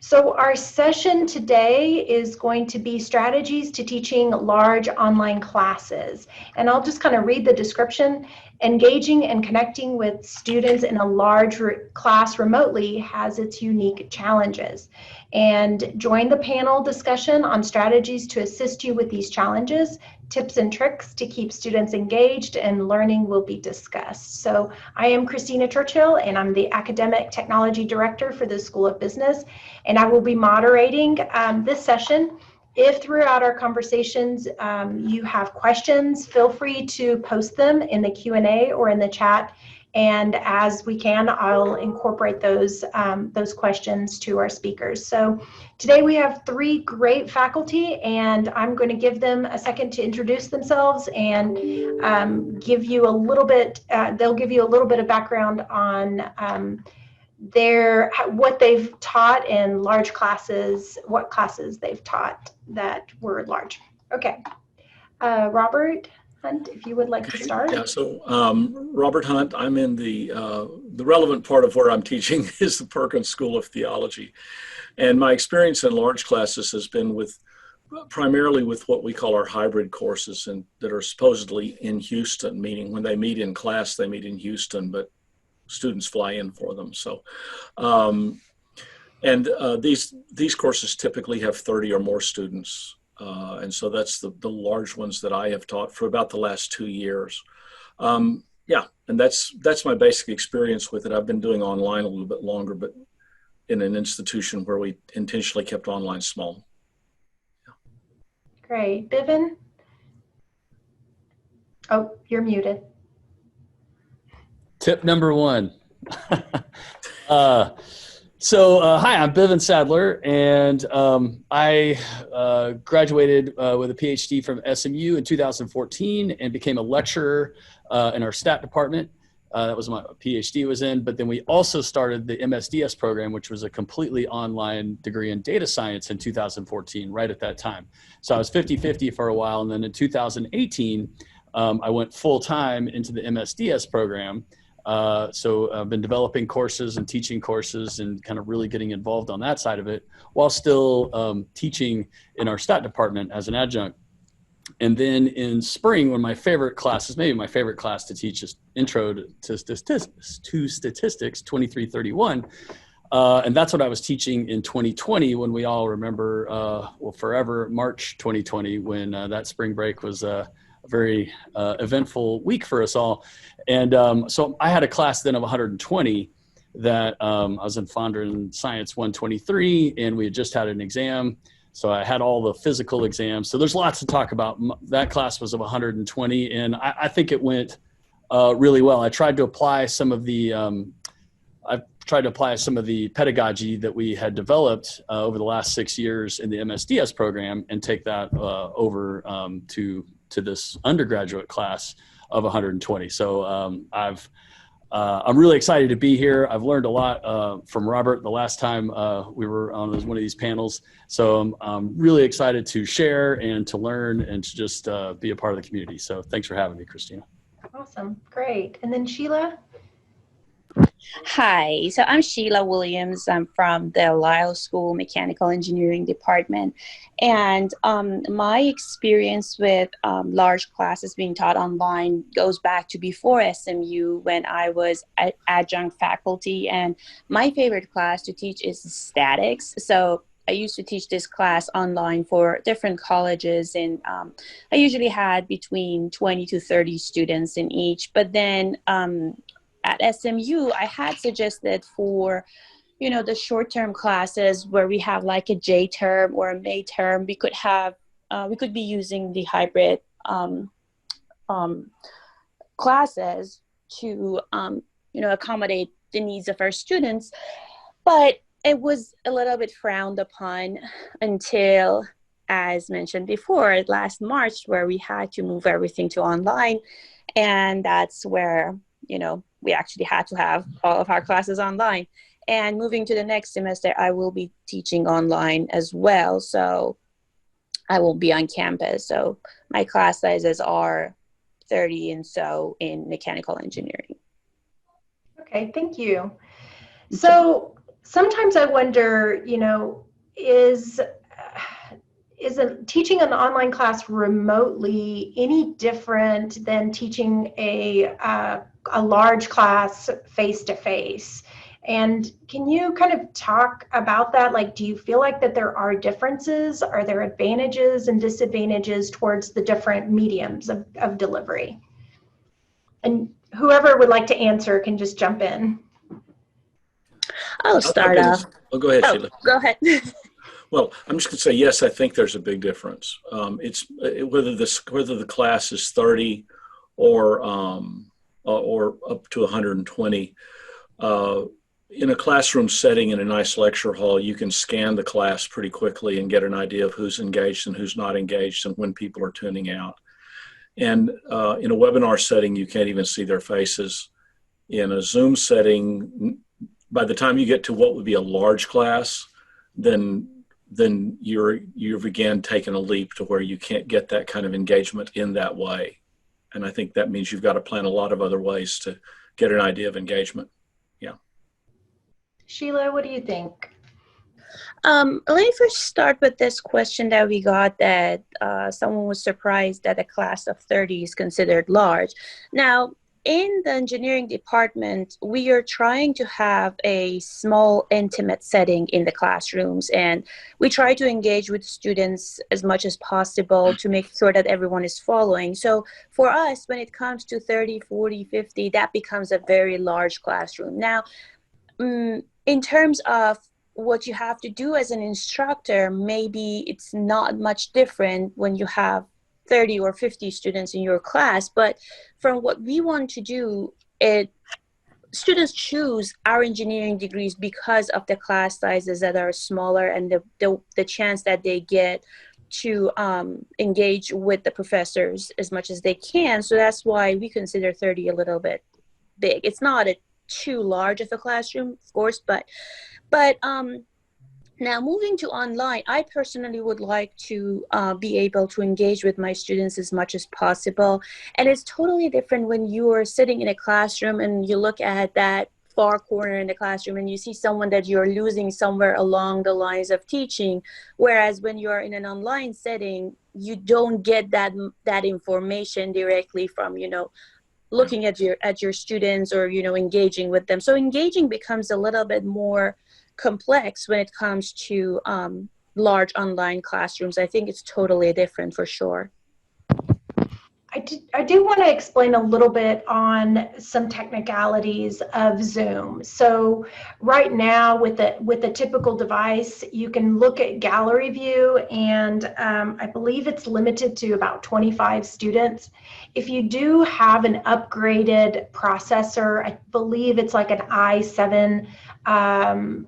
So our session today is going to be strategies to teaching large online classes. And I'll just kind of read the description. Engaging and connecting with students in a large class remotely has its unique challenges. And join the panel discussion on strategies to assist you with these challenges. Tips and tricks to keep students engaged and learning will be discussed. So I am Christina Churchill, and I'm the Academic Technology Director for the School of Business, and I will be moderating this session. If throughout our conversations you have questions, feel free to post them in the Q&A or in the chat, and as we can, I'll incorporate those questions to our speakers. So today we have three great faculty, and I'm going to give them a second to introduce themselves and give you a little bit, they'll give you a little bit of background on what they've taught in large classes, what classes they've taught that were large. Okay, Robert Hunt, if you would like to start. Yeah, so Robert Hunt, I'm in the relevant part of where I'm teaching is the Perkins School of Theology. And my experience in large classes has been primarily with what we call our hybrid courses, and that are supposedly in Houston, meaning when they meet in class, they meet in Houston, but students fly in for them. So, these courses typically have 30 or more students. And so that's the large ones that I have taught for about the last 2 years. Yeah, and that's my basic experience with it. I've been doing online a little bit longer, but in an institution where we intentionally kept online small. Yeah. Great. Bivin? Oh, you're muted. Tip number one. Hi, I'm Bivin Sadler, and I graduated with a PhD from SMU in 2014 and became a lecturer in our stat department. That was my PhD was in, but then we also started the MSDS program, which was a completely online degree in data science in 2014, right at that time. So I was 50-50 for a while, and then in 2018, I went full-time into the MSDS program. So I've been developing courses and teaching courses and kind of really getting involved on that side of it while still teaching in our stat department as an adjunct. And then in spring, one of my favorite classes, maybe my favorite class to teach is Intro to Statistics 2331. And that's what I was teaching in 2020 when we all remember, forever, March 2020, when that spring break was very eventful week for us all. And so I had a class then of 120 that I was in Founder in Science 123, and we had just had an exam. So I had all the physical exams. So there's lots to talk about. That class was of 120, and I think it went really well. I tried to apply some of the pedagogy that we had developed over the last 6 years in the MSDS program and take that over to this undergraduate class of 120. So I'm really excited to be here. I've learned a lot from Robert the last time we were on one of these panels. So I'm really excited to share and to learn and to just be a part of the community. So thanks for having me, Christina. Awesome, great. And then Sheila? Hi, so I'm Sheila Williams. I'm from the Lyle School Mechanical Engineering Department. And my experience with large classes being taught online goes back to before SMU when I was adjunct faculty. And my favorite class to teach is statics. So I used to teach this class online for different colleges, and I usually had between 20 to 30 students in each. But then at SMU, I had suggested for, the short-term classes where we have like a J term or a May term, we could be using the hybrid classes to, accommodate the needs of our students. But it was a little bit frowned upon until, as mentioned before, last March, where we had to move everything to online. And that's where, we actually had to have all of our classes online. And moving to the next semester, I will be teaching online as well. So I will be on campus. So my class sizes are 30 and so in mechanical engineering. Okay, thank you. So sometimes I wonder, is teaching an online class remotely any different than teaching a large class face to face? And can you kind of talk about that? Like, do you feel like that there are differences? Are there advantages and disadvantages towards the different mediums of delivery? And whoever would like to answer can just jump in. I'll start off. Oh, go ahead, Sheila. Go ahead. Well, I'm just going to say, yes, I think there's a big difference. It's whether the class is 30 or up to 120. In a classroom setting in a nice lecture hall, you can scan the class pretty quickly and get an idea of who's engaged and who's not engaged and when people are tuning out. And in a webinar setting, you can't even see their faces. In a Zoom setting, by the time you get to what would be a large class, then you've again taken a leap to where you can't get that kind of engagement in that way. And I think that means you've got to plan a lot of other ways to get an idea of engagement. Yeah. Sheila, what do you think? Let me first start with this question that we got, that someone was surprised that a class of 30 is considered large. Now, in the engineering department, we are trying to have a small, intimate setting in the classrooms, and we try to engage with students as much as possible to make sure that everyone is following. So for us, when it comes to 30, 40, 50, that becomes a very large classroom. Now, in terms of what you have to do as an instructor, maybe it's not much different when you have 30 or 50 students in your class, but from what we want to do, students choose our engineering degrees because of the class sizes that are smaller and the chance that they get to engage with the professors as much as they can. So that's why we consider 30 a little bit big. It's not too large of a classroom, of course, but now, moving to online, I personally would like to be able to engage with my students as much as possible. And it's totally different when you are sitting in a classroom and you look at that far corner in the classroom and you see someone that you're losing somewhere along the lines of teaching. Whereas when you're in an online setting, you don't get that information directly from, looking at your students or, engaging with them. So engaging becomes a little bit more complex when it comes to large online classrooms. I think it's totally different for sure. I do want to explain a little bit on some technicalities of Zoom. So right now with the typical device, you can look at gallery view, and I believe it's limited to about 25 students. If you do have an upgraded processor, I believe it's like an i7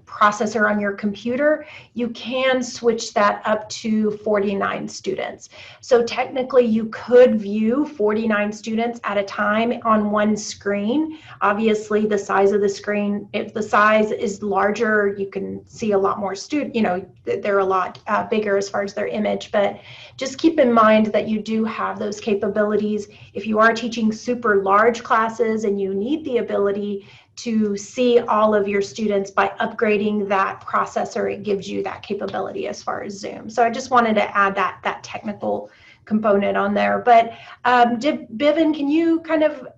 processor on your computer, you can switch that up to 49 students. So technically you could view 49 students at a time on one screen. Obviously the size of the screen, if the size is larger, you can see a lot more students, they're a lot bigger as far as their image, but just keep in mind that you do have those capabilities. If you are teaching super large classes and you need the ability to see all of your students by upgrading that processor, it gives you that capability as far as Zoom. So I just wanted to add that technical component on there. But Bivin, can you kind of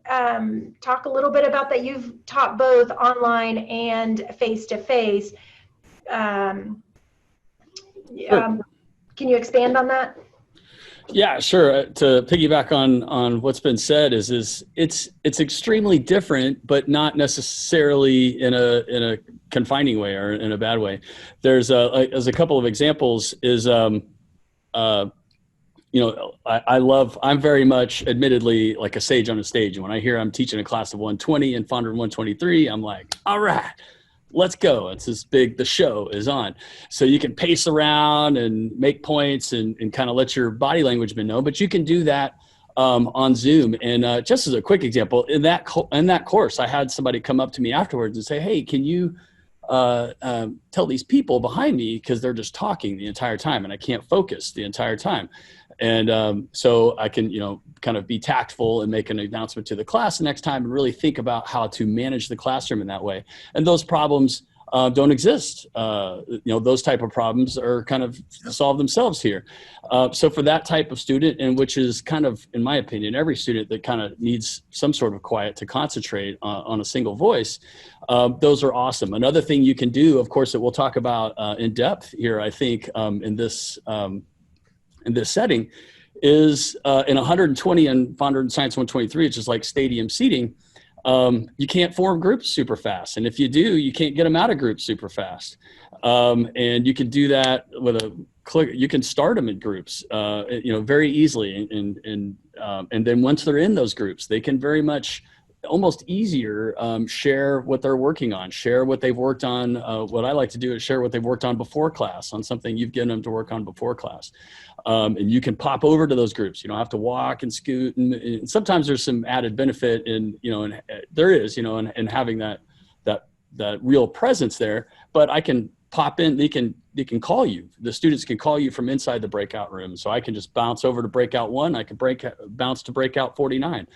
talk a little bit about that? You've taught both online and face-to-face. Can you expand on that? Yeah, sure. To piggyback on what's been said is it's extremely different, but not necessarily in a confining way or in a bad way. There's as a couple of examples is I'm very much admittedly like a sage on a stage. And when I hear I'm teaching a class of 120 and Founder 123, I'm like, all right, let's go. It's this big, the show is on. So you can pace around and make points and kind of let your body language be known, but you can do that on Zoom. And just as a quick example, in that course, I had somebody come up to me afterwards and say, hey, can you tell these people behind me, because they're just talking the entire time and I can't focus the entire time. And so I can, kind of be tactful and make an announcement to the class the next time and really think about how to manage the classroom in that way. And those problems don't exist. Those type of problems are kind of solve themselves here. So for that type of student, and which is kind of, in my opinion, every student that kind of needs some sort of quiet to concentrate on a single voice, those are awesome. Another thing you can do, of course, that we'll talk about in depth here, I think, in this setting, is in 120 and Founder Science 123, it's just like stadium seating. You can't form groups super fast. And if you do, you can't get them out of groups super fast. And you can do that with a click. You can start them in groups, very easily. And then once they're in those groups, they can very much almost easier share what they're working on, share what they've worked on. What I like to do is share what they've worked on before class on something you've given them to work on before class. And you can pop over to those groups. You don't have to walk and scoot. And sometimes there's some added benefit in having that real presence there. But I can pop in. They can call you. The students can call you from inside the breakout room. So I can just bounce over to breakout 1. I can bounce to breakout 49.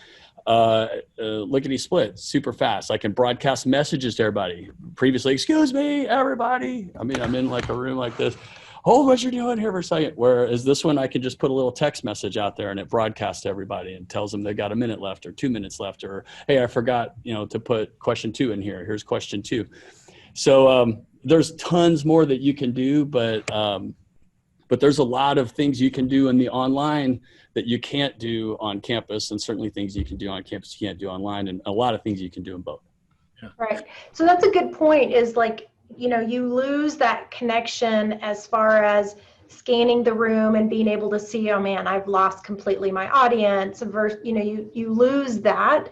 Lickety split, super fast. I can broadcast messages to everybody. Previously, excuse me, everybody. I mean, I'm in like a room like this. Hold what you're doing here for a second. Whereas this one, I can just put a little text message out there and it broadcasts to everybody and tells them they got a minute left or 2 minutes left, or, hey, I forgot, to put question 2 in here. Here's question 2. So there's tons more that you can do, but there's a lot of things you can do in the online that you can't do on campus, and certainly things you can do on campus you can't do online, and a lot of things you can do in both. Yeah. Right. So that's a good point, is like, you lose that connection as far as scanning the room and being able to see, oh man, I've lost completely my audience. You lose that,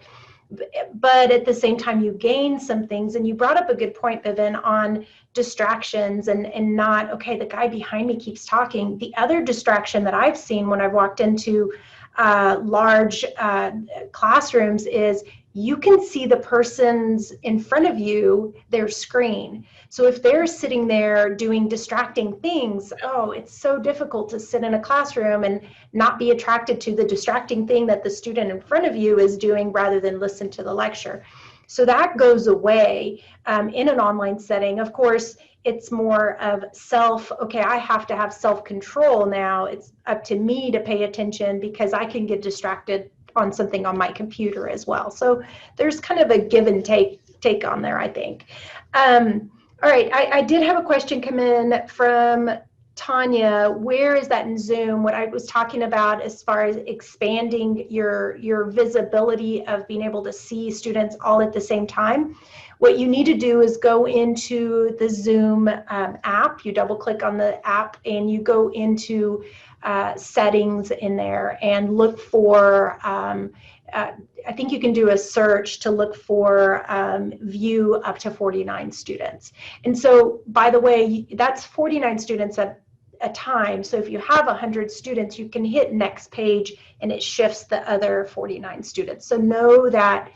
but at the same time you gain some things. And you brought up a good point, Bivin, on distractions and not, okay, the guy behind me keeps talking. The other distraction that I've seen when I've walked into large classrooms is you can see the person's in front of you, their screen. So if they're sitting there doing distracting things, it's so difficult to sit in a classroom and not be attracted to the distracting thing that the student in front of you is doing rather than listen to the lecture. So that goes away in an online setting. Of course, it's more of I have to have self-control now. It's up to me to pay attention because I can get distracted on something on my computer as well. So there's kind of a give and take on there, I think. All right, I did have a question come in from Tanya. Where is that in Zoom? What I was talking about as far as expanding your visibility of being able to see students all at the same time. What you need to do is go into the Zoom app. You double click on the app and you go into settings in there and look for, I think you can do a search to look for view up to 49 students. And so, by the way, that's 49 students at a time. So if you have 100 students, you can hit next page and it shifts the other 49 students. So know that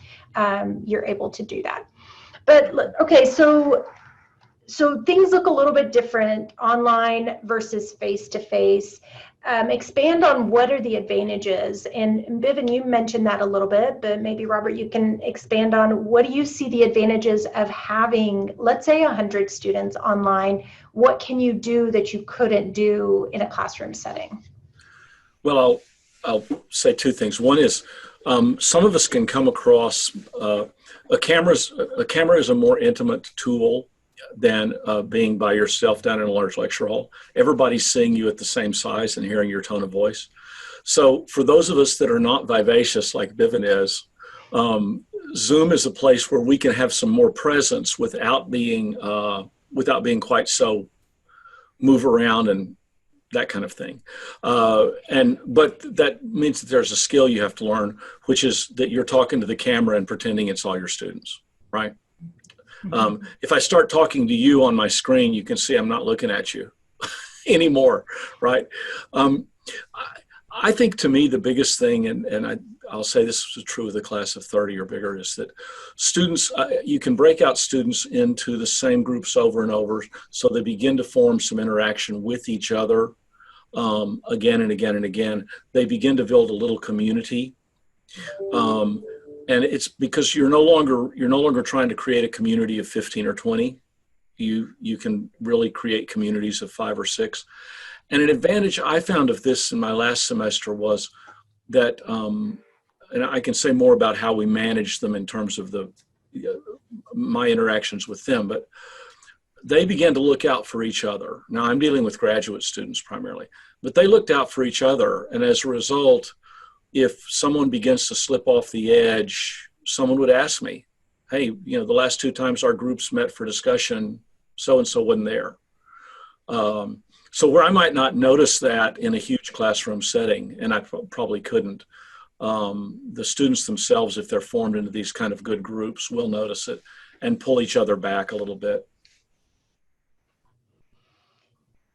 you're able to do that. But okay, so things look a little bit different online versus face-to-face. Expand on what are the advantages. And Bivin, you mentioned that a little bit, but maybe Robert, you can expand on what do you see the advantages of having, let's say, 100 students online. What can you do that you couldn't do in a classroom setting? Well, I'll say 2 things. One is some of us can come across a camera is a more intimate tool than being by yourself down in a large lecture hall. Everybody's seeing you at the same size and hearing your tone of voice. So for those of us that are not vivacious like Bivin is, Zoom is a place where we can have some more presence without being quite so move around and that kind of thing. But that means that there's a skill you have to learn, which is that you're talking to the camera and pretending it's all your students, right? If I start talking to you on my screen, you can see I'm not looking at you anymore, right? I think to me the biggest thing, and I'll say this is true of the class of 30 or bigger, is that students, you can break out students into the same groups over and over so they begin to form some interaction with each other again and again and again. They begin to build a little community. And it's because you're no longer trying to create a community of 15 or 20. you can really create communities of 5 or 6. And an advantage I found of this in my last semester was that, and I can say more about how we manage them in terms of my interactions with them, but they began to look out for each other. Now, I'm dealing with graduate students primarily, but they looked out for each other. And as a result, if someone begins to slip off the edge, someone would ask me, hey, the last 2 times our groups met for discussion, so-and-so wasn't there. So where I might not notice that in a huge classroom setting, and I probably couldn't, the students themselves, if they're formed into these kind of good groups, will notice it and pull each other back a little bit.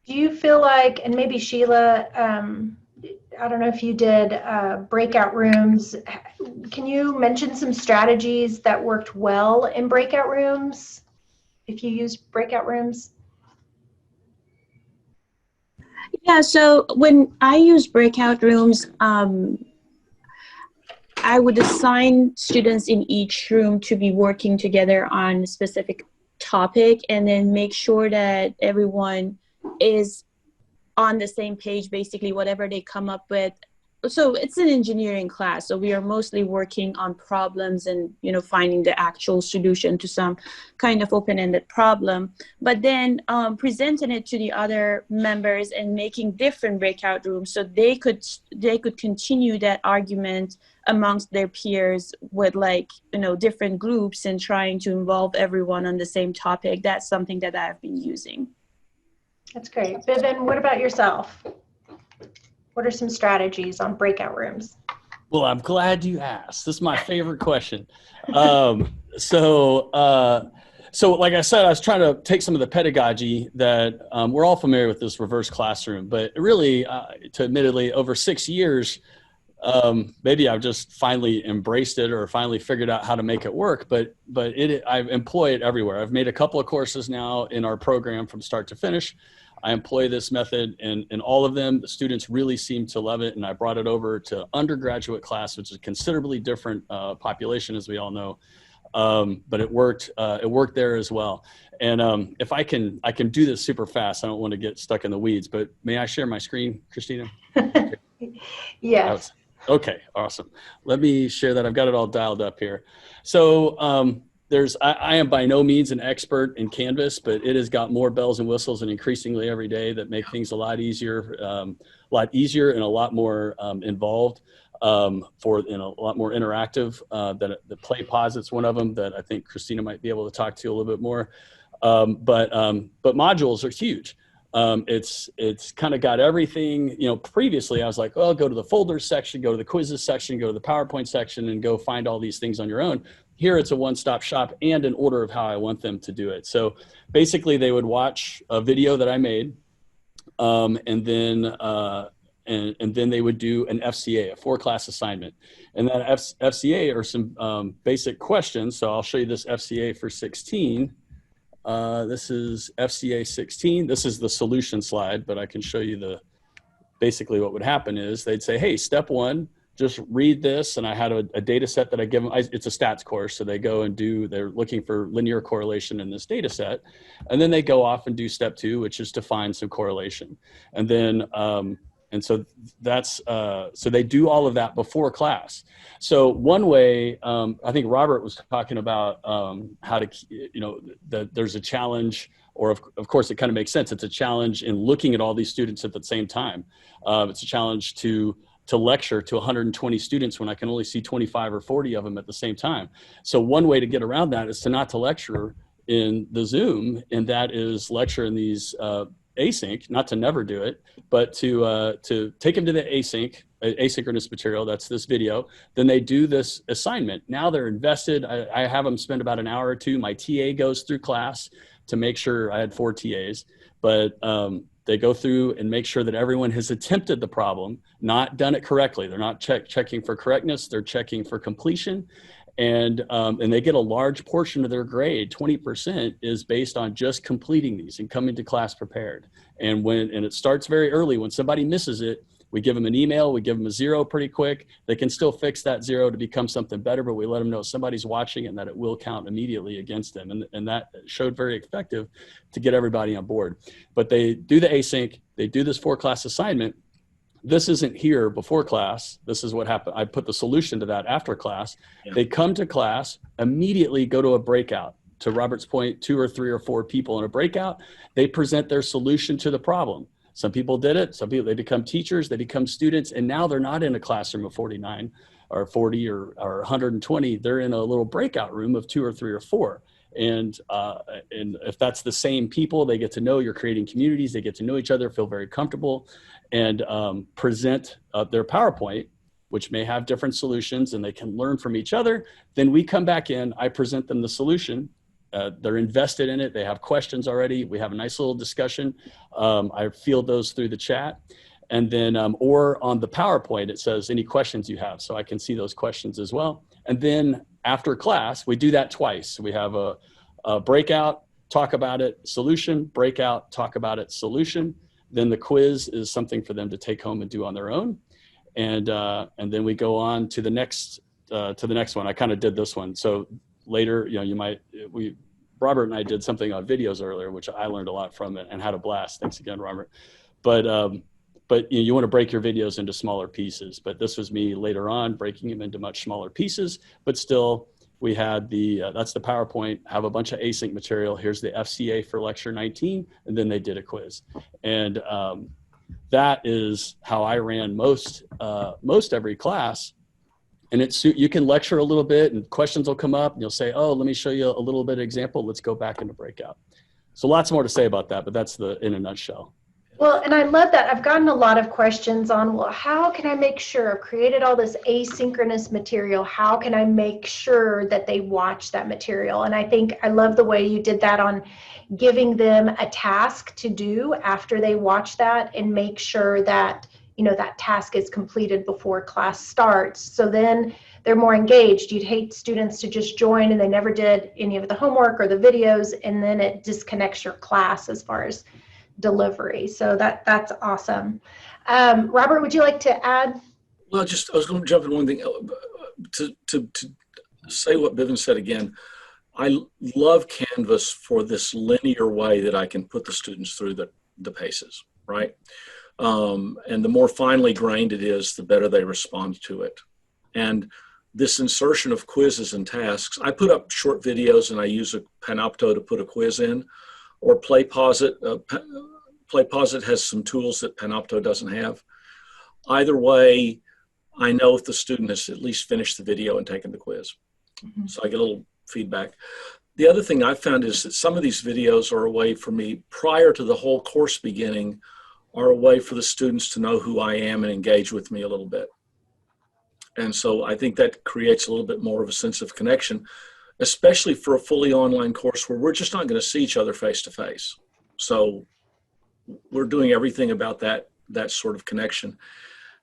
Do you feel like, and maybe Sheila, I don't know if you did breakout rooms, can you mention some strategies that worked well in breakout rooms, if you used breakout rooms? Yeah, so when I use breakout rooms, I would assign students in each room to be working together on a specific topic, and then make sure that everyone is on the same page, basically whatever they come up with. So it's an engineering class, so we are mostly working on problems and finding the actual solution to some kind of open-ended problem, but then presenting it to the other members and making different breakout rooms so they could continue that argument amongst their peers with different groups and trying to involve everyone on the same topic. That's something that I've been using. That's great. Bivin, what about yourself? What are some strategies on breakout rooms? Well, I'm glad you asked. This is my favorite question. So like I said, I was trying to take some of the pedagogy that we're all familiar with, this reverse classroom, but really, admittedly, over 6 years, maybe I've just finally embraced it or finally figured out how to make it work, but I employ it everywhere. I've made a couple of courses now in our program from start to finish. I employ this method in all of them. The students really seem to love it, and I brought it over to undergraduate class, which is a considerably different population, as we all know. But it worked there as well. And if I can do this super fast, I don't want to get stuck in the weeds, but may I share my screen, Christina? Yes. Okay, awesome. Let me share that. I've got it all dialed up here. So I am by no means an expert in Canvas, but it has got more bells and whistles and increasingly every day that make things a lot easier and a lot more involved and a lot more interactive. The Play Posit's one of them that I think Christina might be able to talk to a little bit more. But modules are huge. It's kind of got everything, previously I was like, oh, go to the folders section, go to the quizzes section, go to the PowerPoint section, and go find all these things on your own. Here it's a one-stop shop and an order of how I want them to do it. So basically they would watch a video that I made, and then they would do an FCA, a 4-class assignment. And that FCA are some basic questions. So I'll show you this FCA for 16. This is FCA 16. This is the solution slide, but I can show you basically what would happen is they'd say, hey, step 1, just read this. And I had a data set that I give them. It's a stats course. So they go and they're looking for linear correlation in this data set. And then they go off and do step 2, which is to find some correlation. And then, so they do all of that before class. So one way, I think Robert was talking about how to, there's a challenge, or of course it kind of makes sense. It's a challenge in looking at all these students at the same time. It's a challenge to lecture to 120 students when I can only see 25 or 40 of them at the same time. So one way to get around that is not to lecture in the Zoom, and that is lecture in these async, not to never do it, but to take them to the asynchronous material. That's this video. Then they do this assignment. Now they're invested. I have them spend about an hour or two. My TA goes through class to make sure. I had 4 TAs, but they go through and make sure that everyone has attempted the problem, not done it correctly. They're not checking for correctness. They're checking for completion. And they get a large portion of their grade. 20% is based on just completing these and coming to class prepared. And it starts very early. When somebody misses it, We give them an email, we give them a 0 pretty quick. They can still fix that 0 to become something better, but we let them know somebody's watching and that it will count immediately against them. And that showed very effective to get everybody on board. But they do the async, they do this 4-class assignment. This isn't here before class. This is what happened. I put the solution to that after class. Yeah. They come to class, immediately go to a breakout. To Robert's point, 2 or 3 or 4 people in a breakout, they present their solution to the problem. Some people did it. Some people, they become teachers, they become students, and now they're not in a classroom of 49 or 40 or 120. They're in a little breakout room of 2 or 3 or 4. And if that's the same people, they get to know, you're creating communities, they get to know each other, feel very comfortable, and present their PowerPoint, which may have different solutions, and they can learn from each other. Then we come back in, I present them the solution. They're invested in it. They have questions already. We have a nice little discussion. I field those through the chat. And then, or on the PowerPoint, it says any questions you have. So I can see those questions as well. And then after class, we do that twice. We have a breakout, talk about it, solution, breakout, talk about it, solution. Then the quiz is something for them to take home and do on their own. And then we go on to the next one. I kind of did this one. So later, Robert and I did something on videos earlier, which I learned a lot from it and had a blast. Thanks again, Robert. But you want to break your videos into smaller pieces. But this was me later on breaking them into much smaller pieces. But still, we had that's the PowerPoint, have a bunch of async material. Here's the FCA for lecture 19, and then they did a quiz. And that is how I ran most every class. And you can lecture a little bit and questions will come up and you'll say, oh, let me show you a little bit of example. Let's go back into breakout. So lots more to say about that, but that's in a nutshell. Well, and I love that. I've gotten a lot of questions on, well, how can I make sure I've created all this asynchronous material? How can I make sure that they watch that material? And I think I love the way you did that on giving them a task to do after they watch that and make sure that that task is completed before class starts. So then they're more engaged. You'd hate students to just join and they never did any of the homework or the videos, and then it disconnects your class as far as delivery. So that's awesome. Robert, would you like to add? Well, I was going to jump in one thing to say what Bivin said again. I love Canvas for this linear way that I can put the students through the paces, right? And the more finely grained it is, the better they respond to it. And this insertion of quizzes and tasks, I put up short videos and I use a Panopto to put a quiz in, or PlayPosit. PlayPosit has some tools that Panopto doesn't have. Either way, I know if the student has at least finished the video and taken the quiz. Mm-hmm. So I get a little feedback. The other thing I've found is that some of these videos are a way for me, prior to the whole course beginning, are a way for the students to know who I am and engage with me a little bit. And so I think that creates a little bit more of a sense of connection, especially for a fully online course where we're just not going to see each other face to face. So we're doing everything about that sort of connection.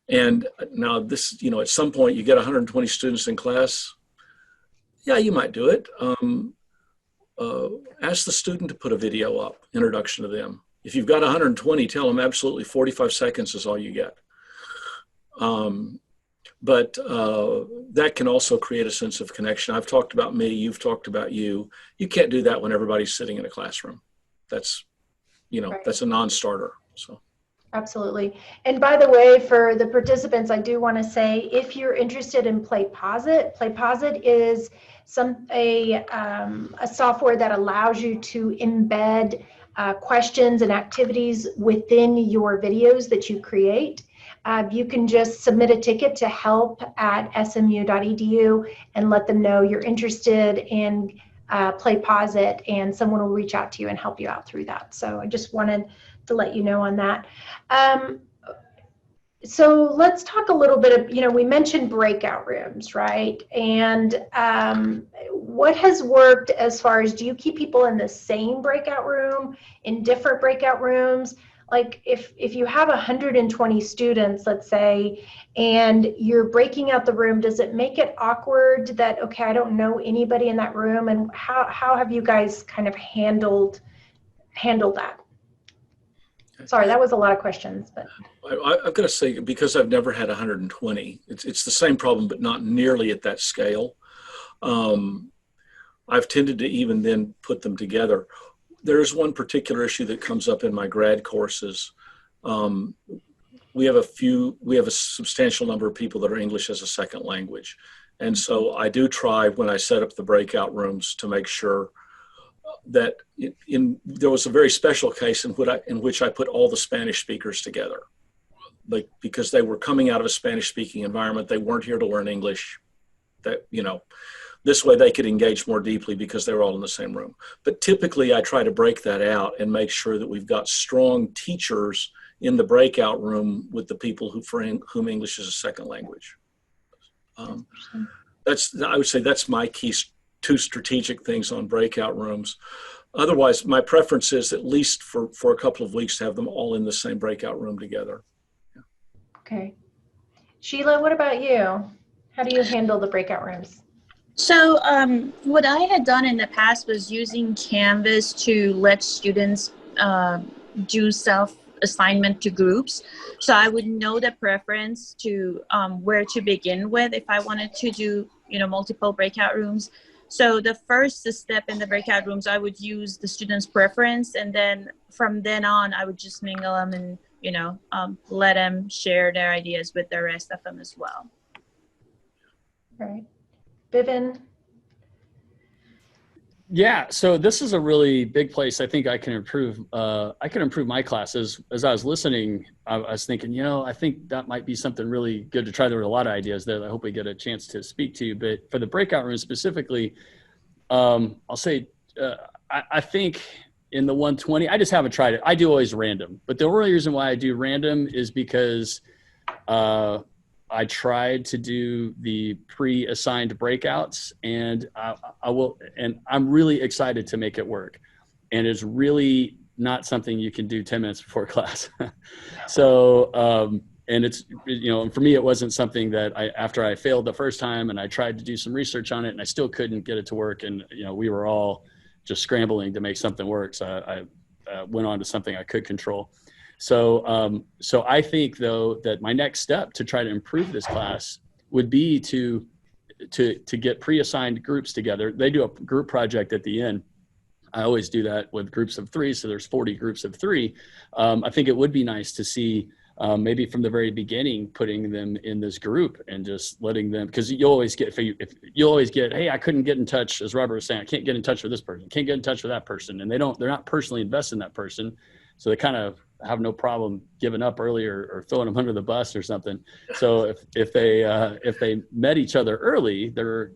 And now this, at some point you get 120 students in class. Yeah, you might do it. Ask the student to put a video up, introduction to them. If you've got 120, tell them absolutely 45 seconds is all you get. But that can also create a sense of connection. I've talked about me, you've talked about you. You can't do that when everybody's sitting in a classroom. That's, right. That's a non-starter. So. Absolutely. And by the way, for the participants, I do want to say, if you're interested in PlayPosit is a software that allows you to embed questions and activities within your videos that you create. You can just submit a ticket to help@smu.edu and let them know you're interested in PlayPosit, and someone will reach out to you and help you out through that. So I just wanted to let you know on that. So let's talk a little bit of, we mentioned breakout rooms, right? And what has worked as far as, do you keep people in the same breakout room, in different breakout rooms? Like if you have 120 students, let's say, and you're breaking out the room, does it make it awkward that, okay, I don't know anybody in that room? And how have you guys kind of handled that? Sorry, that was a lot of questions, but. I've got to say, because I've never had 120, it's the same problem, but not nearly at that scale. I've tended to even then put them together. There is one particular issue that comes up in my grad courses. We have a substantial number of people that are English as a second language. And so I do try, when I set up the breakout rooms, to make sure that there was a very special case in which I put all the Spanish speakers together, like, because they were coming out of a Spanish speaking environment. They weren't here to learn English. That, this way they could engage more deeply because they were all in the same room. But typically I try to break that out and make sure that we've got strong teachers in the breakout room with the people for whom English is a second language. I would say that's my key two strategic things on breakout rooms. Otherwise, my preference is at least for a couple of weeks to have them all in the same breakout room together. Yeah. Okay. Sheila, what about you? How do you handle the breakout rooms? So what I had done in the past was using Canvas to let students do self-assignment to groups. So I would know the preference to where to begin with if I wanted to do, multiple breakout rooms. So the first step in the breakout rooms, I would use the student's preference, and then from then on, I would just mingle them and, let them share their ideas with the rest of them as well. Right. Bivin? Yeah, so this is a really big place I think I can improve. I can improve my classes. As I was listening, I was thinking, I think that might be something really good to try. There were a lot of ideas that I hope we get a chance to speak to. But for the breakout room specifically, I'll say I think in the 120, I just haven't tried it. I do always random. But the only reason why I do random is because I tried to do the pre-assigned breakouts, and I'm really excited to make it work. And it's really not something you can do 10 minutes before class. So, and it's, for me, it wasn't something that after I failed the first time and I tried to do some research on it and I still couldn't get it to work. And, we were all just scrambling to make something work. So I went on to something I could control. So I think, though, that my next step to try to improve this class would be to get pre-assigned groups together. They do a group project at the end. I always do that with groups of 3, so there's 40 groups of 3. I think it would be nice to see maybe from the very beginning putting them in this group and just letting them, because you always get, hey, I couldn't get in touch, as Robert was saying, I can't get in touch with this person, can't get in touch with that person, and they're not personally invested in that person, so they kind of have no problem giving up early or throwing them under the bus or something. So if they met each other early, they're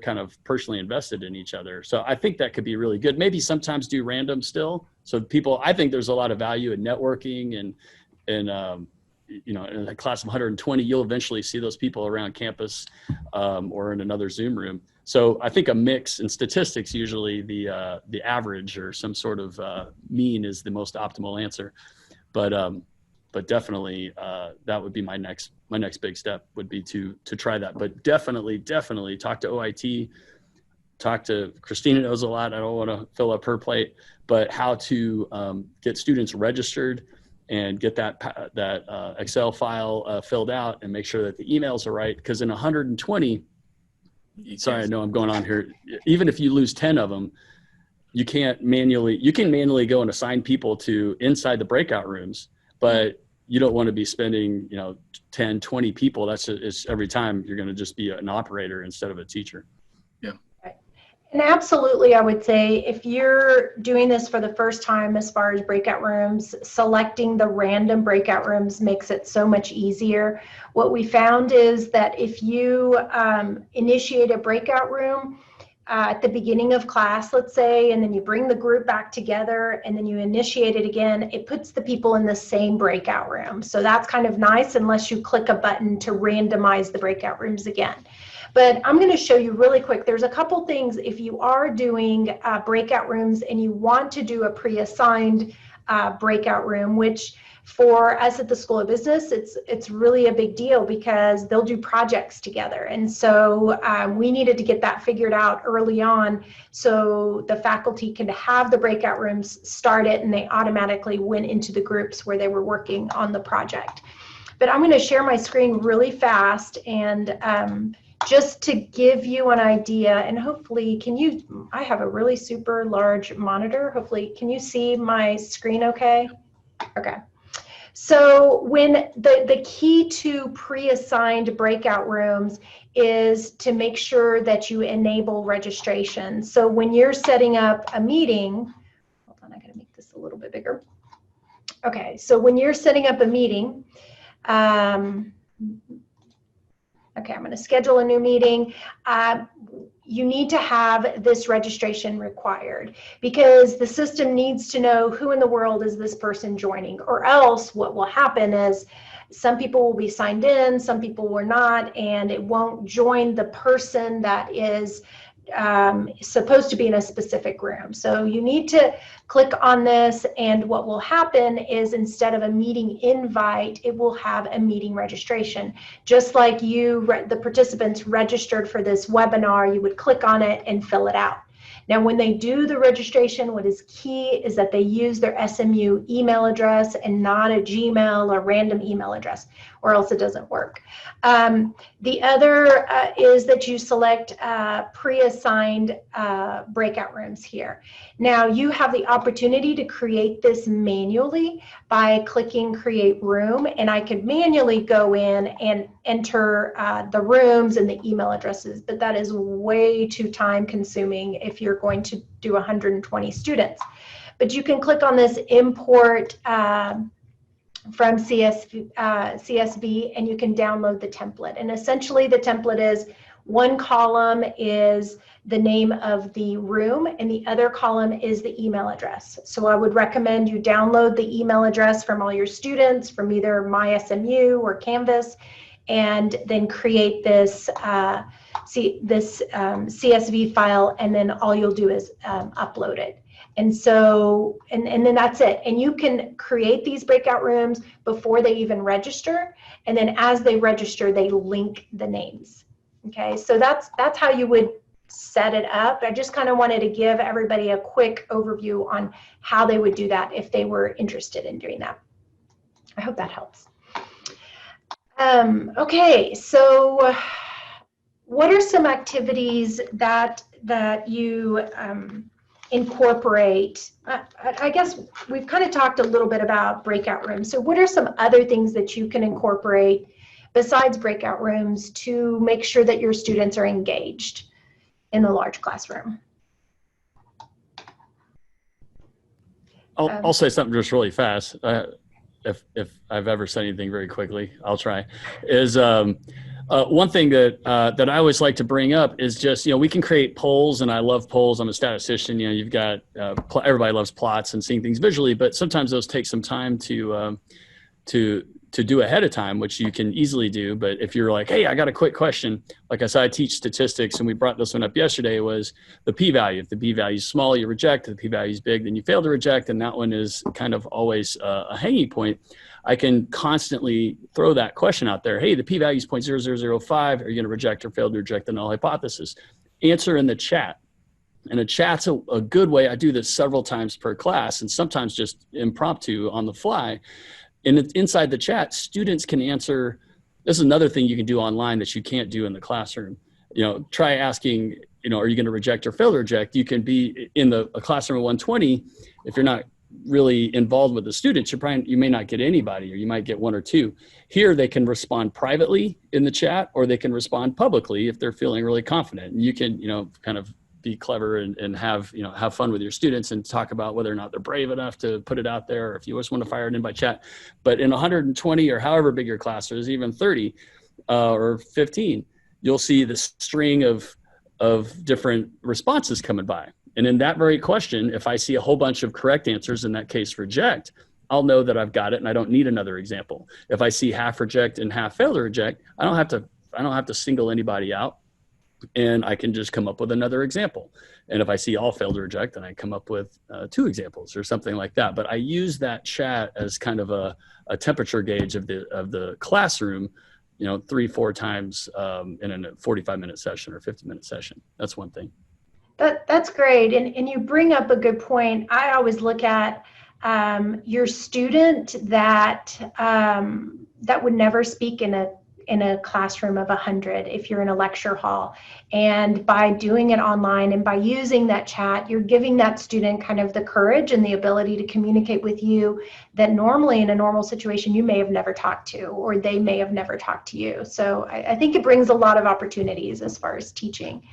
kind of personally invested in each other. So I think that could be really good. Maybe sometimes do random still. So I think there's a lot of value in networking and in a class of 120, you'll eventually see those people around campus or in another Zoom room. So I think a mix in statistics, usually the average or some sort of mean is the most optimal answer. But definitely that would be my next big step would be to try that. But definitely talk to OIT, talk to Christina knows a lot. I don't want to fill up her plate, but how to get students registered and get that Excel file filled out and make sure that the emails are right. Because in 120, sorry, I know I'm going on here. Even if you lose 10 of them, you can manually go and assign people to inside the breakout rooms, but you don't want to be spending, 10, 20 people. It's every time you're going to just be an operator instead of a teacher. Yeah. And absolutely, I would say if you're doing this for the first time as far as breakout rooms, selecting the random breakout rooms makes it so much easier. What we found is that if you initiate a breakout room at the beginning of class, let's say, and then you bring the group back together and then you initiate it again, it puts the people in the same breakout room. So that's kind of nice unless you click a button to randomize the breakout rooms again. But I'm going to show you really quick. There's a couple things if you are doing breakout rooms and you want to do a pre-assigned breakout room, which for us at the School of Business, it's really a big deal because they'll do projects together. And so we needed to get that figured out early on so the faculty can have the breakout rooms started and they automatically went into the groups where they were working on the project. But I'm going to share my screen really fast and just to give you an idea, and hopefully, I have a really super large monitor. Hopefully, can you see my screen okay? Okay. So when the key to pre-assigned breakout rooms is to make sure that you enable registration. So when you're setting up a meeting, hold on, I gotta make this a little bit bigger. Okay, so when you're setting up a meeting, okay, I'm going to schedule a new meeting. You need to have this registration required because the system needs to know who in the world is this person joining, or else what will happen is some people will be signed in, some people will not, and it won't join the person that is supposed to be in a specific room. So you need to click on this, and what will happen is instead of a meeting invite, it will have a meeting registration. Just like the participants registered for this webinar, you would click on it and fill it out. Now, when they do the registration, what is key is that they use their SMU email address and not a Gmail or random email address, or else it doesn't work. The other is that you select pre-assigned breakout rooms here. Now, you have the opportunity to create this manually by clicking Create Room, and I could manually go in and enter the rooms and the email addresses, but that is way too time consuming if you're going to do 120 students. But you can click on this Import from CSV, and you can download the template. And essentially the template is one column is the name of the room and the other column is the email address. So I would recommend you download the email address from all your students from either MySMU or Canvas, and then create this CSV file, and then all you'll do is upload it. And so, and then that's it. And you can create these breakout rooms before they even register. And then as they register, they link the names. Okay, so that's how you would set it up. I just kind of wanted to give everybody a quick overview on how they would do that if they were interested in doing that. I hope that helps. Okay, so what are some activities that you incorporate? I guess we've kind of talked a little bit about breakout rooms. So what are some other things that you can incorporate besides breakout rooms to make sure that your students are engaged in the large classroom? I'll say something just really fast. If I've ever said anything very quickly, I'll try. Is one thing that I always like to bring up is just, we can create polls, and I love polls. I'm a statistician. You've got everybody loves plots and seeing things visually, but sometimes those take some time to do ahead of time, which you can easily do. But if you're like, hey, I got a quick question, like I said, I teach statistics, and we brought this one up yesterday, was the p-value. If the p-value is small, you reject. If the p-value is big, then you fail to reject, and that one is kind of always a hanging point. I can constantly throw that question out there. Hey, the p-value is 0.0005. Are you going to reject or fail to reject the null hypothesis? Answer in the chat. And a chat's a good way. I do this several times per class, and sometimes just impromptu on the fly. And inside the chat, students can answer. This is another thing you can do online that you can't do in the classroom. Try asking, are you going to reject or fail to reject? You can be in a classroom of 120. If you're not really involved with the students, you may not get anybody, or you might get one or two. Here, they can respond privately in the chat, or they can respond publicly if they're feeling really confident. And you can, kind of be clever and have fun with your students and talk about whether or not they're brave enough to put it out there, or if you just want to fire it in by chat. But in 120 or however big your class is, even 30 or 15, you'll see the string of different responses coming by. And in that very question, if I see a whole bunch of correct answers, in that case reject, I'll know that I've got it and I don't need another example. If I see half reject and half fail to reject, I don't have to single anybody out. and I can just come up with another example. And if I see all fail to reject, then I come up with 2 examples or something like that. But I use that chat as kind of a temperature gauge of the classroom, 3-4 times in a 45-minute session or 50-minute session. That's one thing. That's great. And you bring up a good point. I always look at your student that would never speak in a classroom of 100 if you're in a lecture hall. And by doing it online and by using that chat, you're giving that student kind of the courage and the ability to communicate with you that normally in a normal situation you may have never talked to, or they may have never talked to you. So I think it brings a lot of opportunities as far as teaching.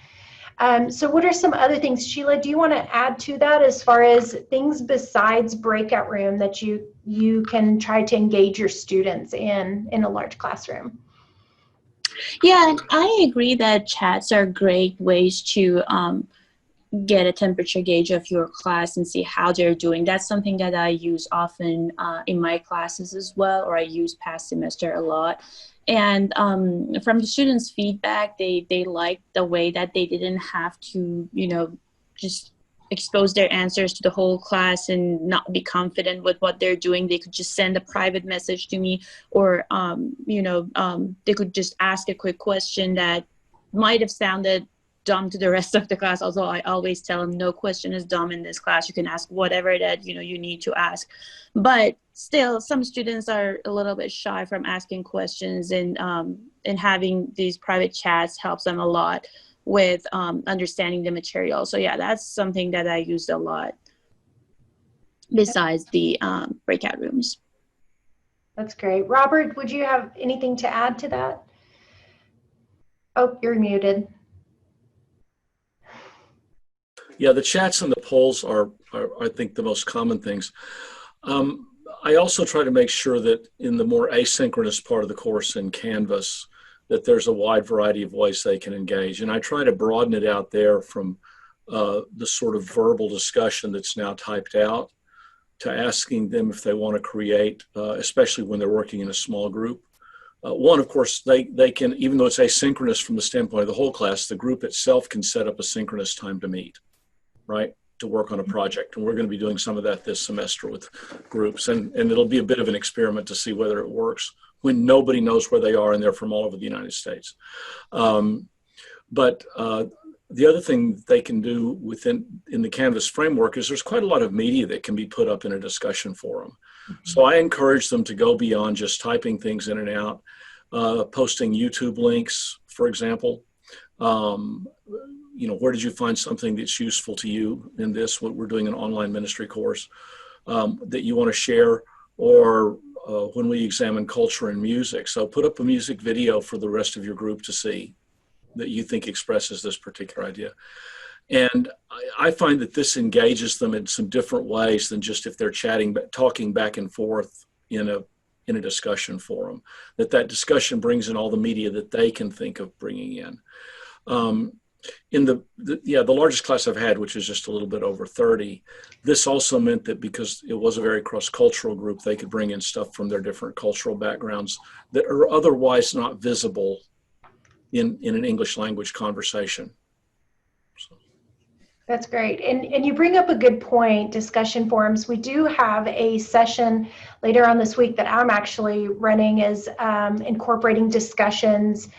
So what are some other things, Sheila, do you want to add to that as far as things besides Breakout Room that you can try to engage your students in a large classroom? Yeah, and I agree that chats are great ways to get a temperature gauge of your class and see how they're doing. That's something that I use often in my classes as well, or I use past semester a lot. And from the students' feedback, they liked the way that they didn't have to, just expose their answers to the whole class and not be confident with what they're doing. They could just send a private message to me, or, they could just ask a quick question that might have sounded dumb to the rest of the class, although I always tell them no question is dumb in this class. You can ask whatever that you need to ask. But still, some students are a little bit shy from asking questions, and having these private chats helps them a lot with understanding the material. So yeah, that's something that I used a lot besides the breakout rooms. That's great. Robert, would you have anything to add to that? Oh, you're muted. Yeah, the chats and the polls are I think, the most common things. I also try to make sure that in the more asynchronous part of the course in Canvas, that there's a wide variety of ways they can engage. And I try to broaden it out there from the sort of verbal discussion that's now typed out to asking them if they want to create, especially when they're working in a small group. One, of course, they can, even though it's asynchronous from the standpoint of the whole class, the group itself can set up a synchronous time to meet, right, to work on a project. And we're going to be doing some of that this semester with groups. And it'll be a bit of an experiment to see whether it works when nobody knows where they are and they're from all over the United States. But the other thing they can do in the Canvas framework is there's quite a lot of media that can be put up in a discussion forum. So I encourage them to go beyond just typing things in and out, posting YouTube links, for example. Where did you find something that's useful to you in this? What we're doing an online ministry course that you want to share, or when we examine culture and music. So put up a music video for the rest of your group to see that you think expresses this particular idea. And I find that this engages them in some different ways than just if they're talking back and forth in a discussion forum, that discussion brings in all the media that they can think of bringing in. In the largest class I've had, which is just a little bit over 30, this also meant that because it was a very cross-cultural group, they could bring in stuff from their different cultural backgrounds that are otherwise not visible in an English language conversation. So. That's great. And you bring up a good point, discussion forums. We do have a session later on this week that I'm actually running as incorporating discussions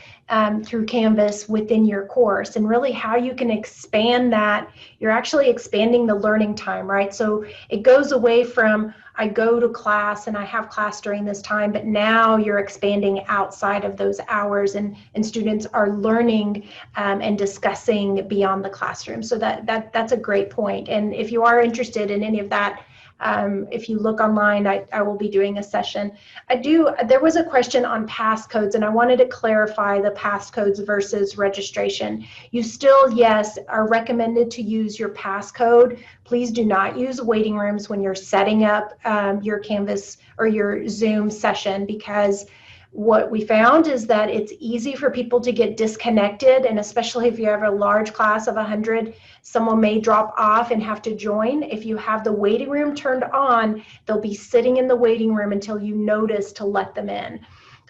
through Canvas within your course, and really how you can expand that. You're actually expanding the learning time, right? So it goes away from I go to class and I have class during this time, but now you're expanding outside of those hours, and students are learning and discussing beyond the classroom. So that's a great point. And if you are interested in any of that, if you look online, I will be doing a session. There was a question on passcodes, and I wanted to clarify the passcodes versus registration. You still, yes, are recommended to use your passcode. Please do not use waiting rooms when you're setting up your Canvas or your Zoom session, because what we found is that it's easy for people to get disconnected, and especially if you have a large class of 100, someone may drop off and have to join. If you have the waiting room turned on, they'll be sitting in the waiting room until you notice to let them in.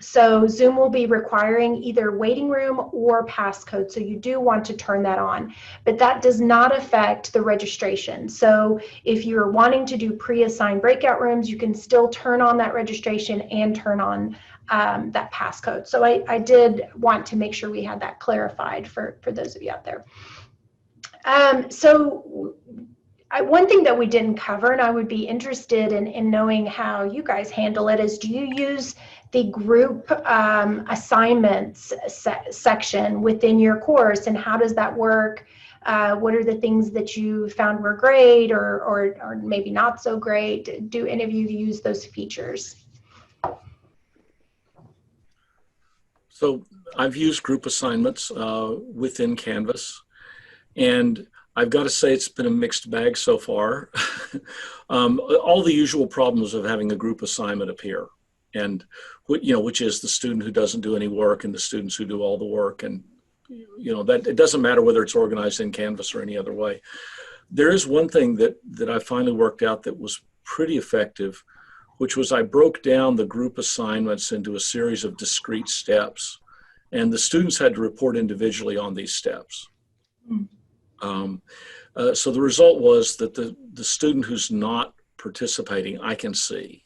So Zoom will be requiring either waiting room or passcode. So you do want to turn that on, but that does not affect the registration. So if you're wanting to do pre-assigned breakout rooms, you can still turn on that registration and turn on that passcode. So I did want to make sure we had that clarified for those of you out there. One thing that we didn't cover, and I would be interested in knowing how you guys handle it, is do you use the group assignments section within your course, and how does that work? What are the things that you found were great or maybe not so great? Do any of you use those features? So I've used group assignments within Canvas, and I've got to say it's been a mixed bag so far. All the usual problems of having a group assignment appear, and which is the student who doesn't do any work and the students who do all the work, and that it doesn't matter whether it's organized in Canvas or any other way. There is one thing that I finally worked out that was pretty effective, which was I broke down the group assignments into a series of discrete steps, and the students had to report individually on these steps. So the result was that the student who's not participating, I can see,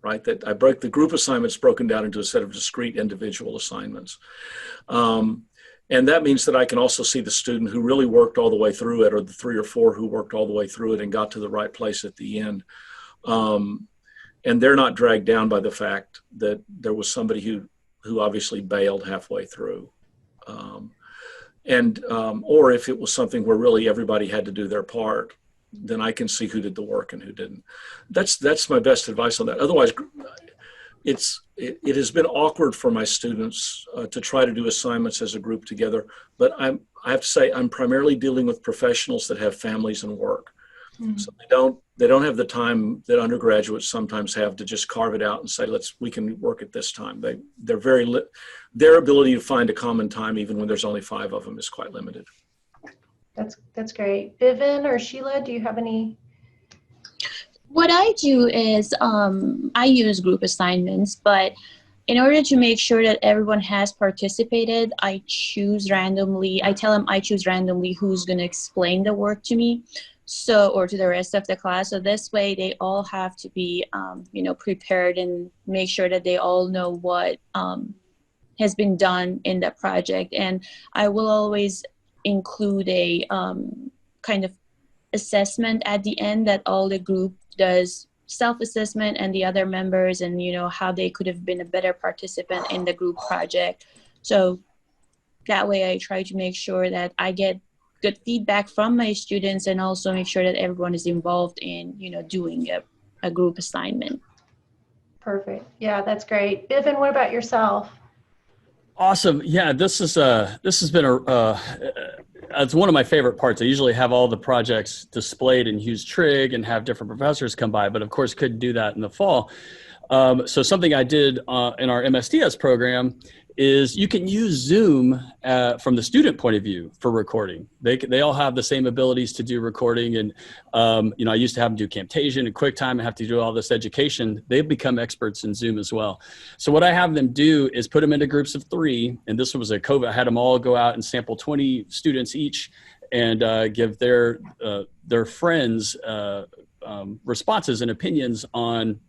right? That I break the group assignments broken down into a set of discrete individual assignments. And that means that I can also see the student who really worked all the way through it, or the 3 or 4 who worked all the way through it and got to the right place at the end. And they're not dragged down by the fact that there was somebody who obviously bailed halfway through. Or if it was something where really everybody had to do their part, then I can see who did the work and who didn't. That's my best advice on that. Otherwise, it has been awkward for my students to try to do assignments as a group together. But I have to say I'm primarily dealing with professionals that have families and work. Mm-hmm. So they don't have the time that undergraduates sometimes have to just carve it out and say, we can work at this time. Their ability to find a common time, even when there's only 5 of them, is quite limited. That's great. Bivin or Sheila, do you have any? What I do is I use group assignments, but in order to make sure that everyone has participated, I choose randomly. I tell them I choose randomly who's going to explain the work to me. Or to the rest of the class. So this way they all have to be, prepared and make sure that they all know what has been done in the project. And I will always include a kind of assessment at the end that all the group does self-assessment and the other members, and, how they could have been a better participant in the group project. So that way I try to make sure that I get good feedback from my students and also make sure that everyone is involved in, doing a group assignment. Perfect. Yeah, that's great. Bivin, what about yourself? Awesome. Yeah, this has been it's one of my favorite parts. I usually have all the projects displayed and use Trig and have different professors come by, but of course couldn't do that in the fall. So something I did in our MSDS program is you can use Zoom from the student point of view for recording. They all have the same abilities to do recording. And, I used to have them do Camtasia and QuickTime and have to do all this education. They've become experts in Zoom as well. So what I have them do is put them into groups of 3. And this was a COVID. I had them all go out and sample 20 students each and give their friends responses and opinions on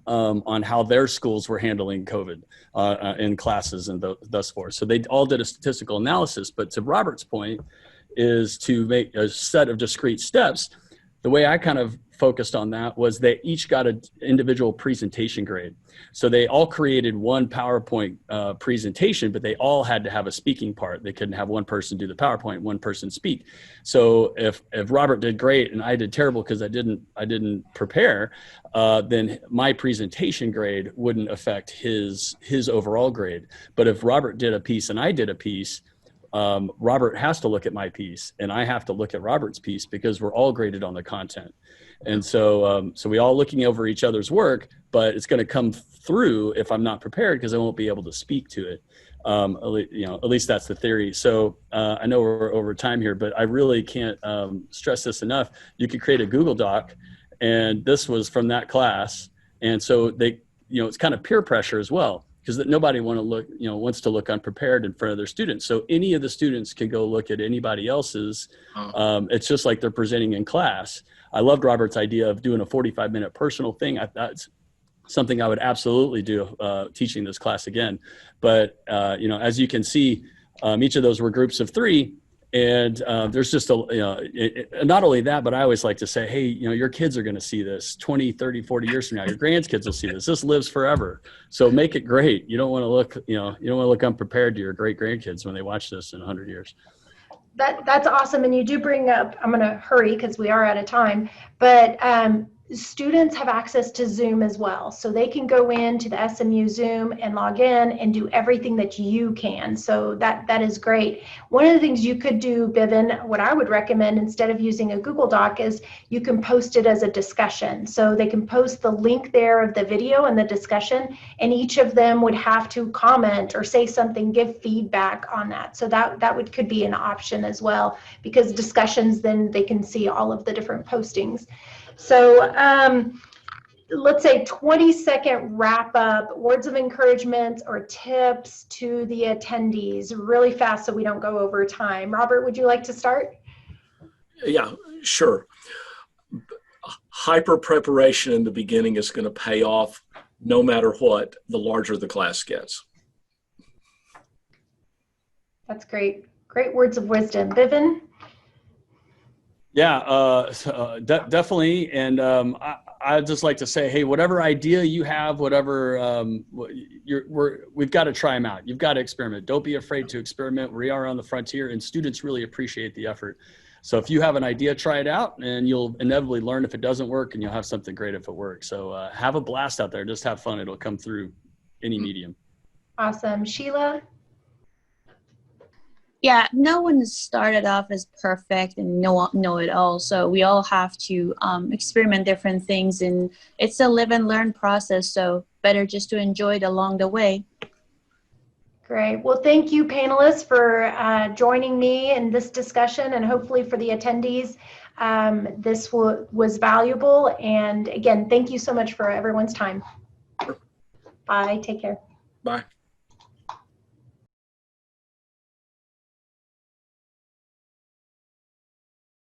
how their schools were handling COVID in classes and thus forth. So they all did a statistical analysis, but to Robert's point is to make a set of discrete steps. The way I kind of focused on that was they each got an individual presentation grade. So they all created one PowerPoint presentation, but they all had to have a speaking part. They couldn't have one person do the PowerPoint, one person speak. So if Robert did great and I did terrible because I didn't prepare, then my presentation grade wouldn't affect his overall grade. But if Robert did a piece and I did a piece, Robert has to look at my piece and I have to look at Robert's piece because we're all graded on the content. And so we all looking over each other's work, but it's going to come through if I'm not prepared because I won't be able to speak to it. At least that's the theory. So I know we're over time here, but I really can't stress this enough. You could create a Google Doc, and this was from that class. And so it's kind of peer pressure as well. because nobody wants to look unprepared in front of their students. So any of the students can go look at anybody else's. It's just like they're presenting in class. I loved Robert's idea of doing a 45-minute personal thing. That's something I would absolutely do teaching this class again. But, as you can see, each of those were groups of 3. And there's just not only that, but I always like to say, hey, your kids are going to see this 20, 30, 40 years from now. Your grandkids will see this. This lives forever. So make it great. You don't want to look, you don't want to look unprepared to your great grandkids when they watch this in 100 years. That's awesome. And you do bring up, I'm going to hurry because we are out of time, but students have access to Zoom as well. So they can go into the SMU Zoom and log in and do everything that you can. So that is great. One of the things you could do, Bivin, what I would recommend instead of using a Google Doc is you can post it as a discussion. So they can post the link there of the video and the discussion, and each of them would have to comment or say something, give feedback on that. So that could be an option as well, because discussions, then they can see all of the different postings. So let's say 20-second wrap up, words of encouragement or tips to the attendees really fast so we don't go over time. Robert, would you like to start? Yeah, sure. Hyper preparation in the beginning is going to pay off no matter what, the larger the class gets. That's great. Great words of wisdom. Bivin? Yeah, definitely. And I'd just like to say, hey, whatever idea you have, whatever we've got to try them out. You've got to experiment. Don't be afraid to experiment. We are on the frontier, and students really appreciate the effort. So if you have an idea, try it out, and you'll inevitably learn if it doesn't work, and you'll have something great if it works. So have a blast out there. Just have fun. It'll come through any medium. Awesome. Sheila? Yeah, no one started off as perfect and know it all. So we all have to experiment different things, and it's a live and learn process. So better just to enjoy it along the way. Great. Well, thank you, panelists, for joining me in this discussion, and hopefully for the attendees, this was valuable. And again, thank you so much for everyone's time. Bye. Take care. Bye.